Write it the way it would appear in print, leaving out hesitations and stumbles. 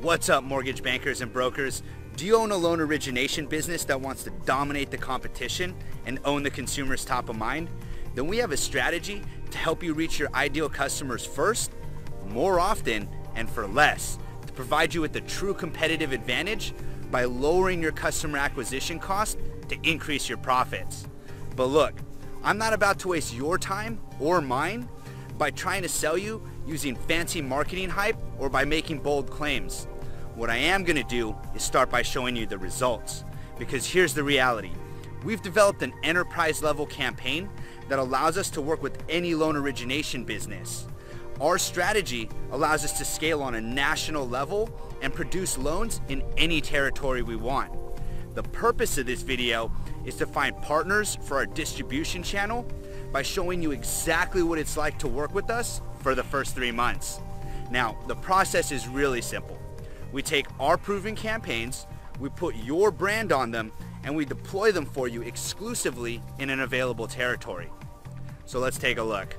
What's up, mortgage bankers and brokers? Do you own a loan origination business that wants to dominate the competition and own the consumer's top of mind? Then we have a strategy to help you reach your ideal customers first, more often, and for less, to provide you with the true competitive advantage by lowering your customer acquisition cost to increase your profits. But look, I'm not about to waste your time or mine by trying to sell you using fancy marketing hype or by making bold claims. What I am going to do is start by showing you the results, because here's the reality. We've developed an enterprise level campaign that allows us to work with any loan origination business. Our strategy allows us to scale on a national level and produce loans in any territory we want. The purpose of this video is to find partners for our distribution channel by showing you exactly what it's like to work with us for the first 3 months. Now, the process is really simple. We take our proven campaigns, we put your brand on them, and we deploy them for you exclusively in an available territory. So let's take a look.